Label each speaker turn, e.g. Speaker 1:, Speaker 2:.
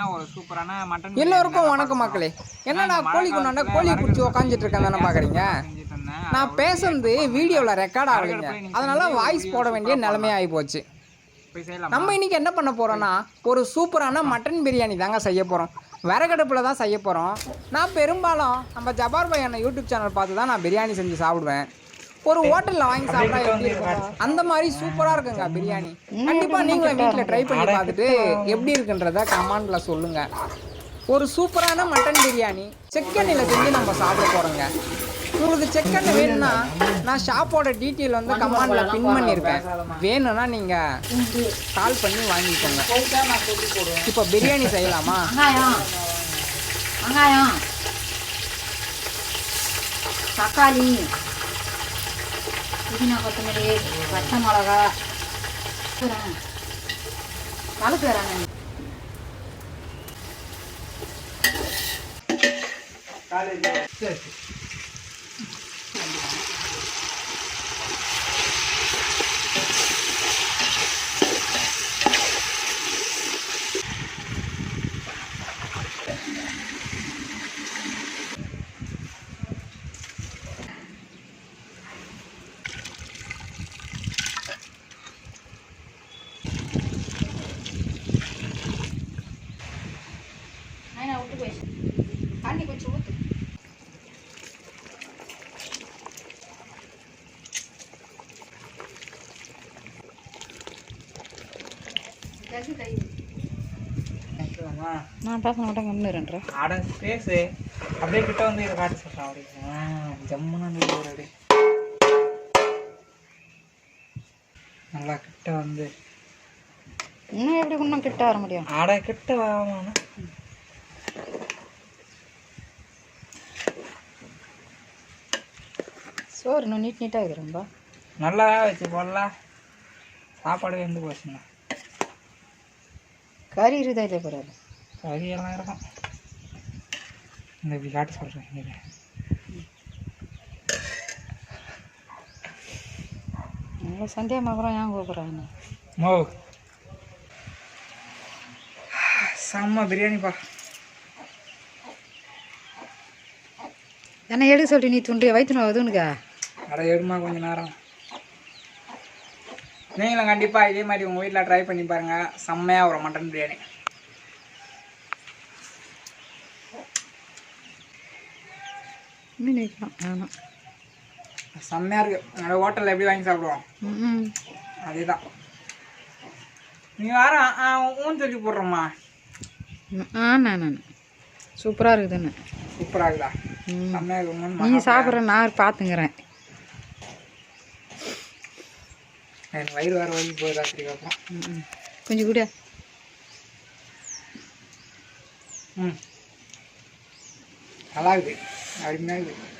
Speaker 1: ஒரு சூப்பரான மட்டன்
Speaker 2: எல்லோருக்கும் வணக்கம் மக்களே. என்னடா கோழி கொண்டாண்டா கோழி பிடிச்சி உக்காந்துட்டு இருக்கேன் தானே பாக்குறீங்க. நான் பேசுறது வீடியோவில் ரெக்கார்ட் ஆகலைங்க, அதனால வாய்ஸ் போட வேண்டிய நிலைமை ஆகி போச்சு. நம்ம இன்னைக்கு என்ன பண்ண போறோம்னா ஒரு சூப்பரான மட்டன் பிரியாணி தாங்க செய்ய போறோம். விறகடுப்புல தான் செய்ய போறோம். நான் பெரும்பாலும் நம்ம ஜபார் பாய் அண்ணன் யூடியூப் சேனல் பார்த்து தான் நான் பிரியாணி செஞ்சு சாப்பிடுவேன். ஒரு ஹோட்டலில் வாங்கி சாப்பிட்டா எப்படி இருக்கும் அந்த மாதிரி சூப்பராக இருக்குங்க பிரியாணி. கண்டிப்பாக நீங்களும் வீட்டில் ட்ரை பண்ணி பார்த்துட்டு எப்படி இருக்குன்றத கமெண்ட்ல சொல்லுங்க. ஒரு சூப்பரான மட்டன் பிரியாணி செக்கெண்ணில் செஞ்சு நம்ம சாப்பிட போகிறோங்க. உங்களுக்கு செக்கெண்ணை வேணும்னா நான் ஷாப்போட டீட்டெயில் வந்து கமெண்டில் பின் பண்ணியிருக்கேன். வேணும்னா நீங்கள் கால் பண்ணி வாங்கிக்கோங்க. இப்போ பிரியாணி செய்யலாமா?
Speaker 3: வெங்காயம், தக்காளி, புதினா, கொத்தமல்லி, பச்சை மிளகா, கலக்கு வராங்க. விட்டு போயிடுச்சு, தண்ணி கொஞ்சம் ஊற்று. நான் பேச மாட்டேன், கம்மிடுறேன்.
Speaker 1: அட பேசு, அப்படியே கிட்ட வந்து இதை காட்டு சொல்கிறேன். அப்படியே ஜம்முன்னு ஒரு நல்லா கிட்ட வந்து
Speaker 3: இன்னும் எப்படி இன்னும் கிட்ட வர முடியும்?
Speaker 1: அட கிட்ட வாங்க.
Speaker 3: சோறு இன்னும் நீட்டாக இருக்குது, ரொம்ப
Speaker 1: நல்லா வச்சு போடலாம். சாப்பாடு வெந்து போச்சுண்ணா.
Speaker 3: கறி இருக்குதா இல்லை? போடாது,
Speaker 1: கறி எல்லாம் இருக்கும். இந்த இப்படி காட்டு சொல்கிறேன்.
Speaker 3: நல்லா சந்தியாமாக்குறோம். ஏன் கூப்பிட்றாங்க?
Speaker 1: ஓ செம்ம பிரியாணிப்பா.
Speaker 3: என்ன எடுக்க சொல்லிட்டு நீ துண்டு வயிற்று அதுனுக்கா?
Speaker 1: அட எடுமா கொஞ்சம் நேரம். நீங்களும் கண்டிப்பாக இதே மாதிரி உங்கள் வீட்டில் ட்ரை பண்ணி பாருங்கள். செம்மையாக வரும் மட்டன் பிரியாணி.
Speaker 3: மீன் வைக்கலாம் வேணாம்,
Speaker 1: செம்மையாக இருக்குது. என்னோடய ஹோட்டலில் எப்படி வாங்கி சாப்பிடுவோம் அதே தான். நீங்கள் வேறு ஊன் சொல்லி போடுறோம்மா.
Speaker 3: நான் சூப்பராக இருக்குதுன்னு.
Speaker 1: சூப்பராக இருக்குதா? செம்மையாக இருக்குன்னு
Speaker 3: நீ சாப்பிட்ற நான் பார்த்துங்கிறேன்.
Speaker 1: எனக்கு வயிறு வேறு வயிறு போய் ராத்திரிக்கு அப்புறம்
Speaker 3: கொஞ்சம் கூட
Speaker 1: நல்லா இருக்குது, அருமையாக இருக்குது.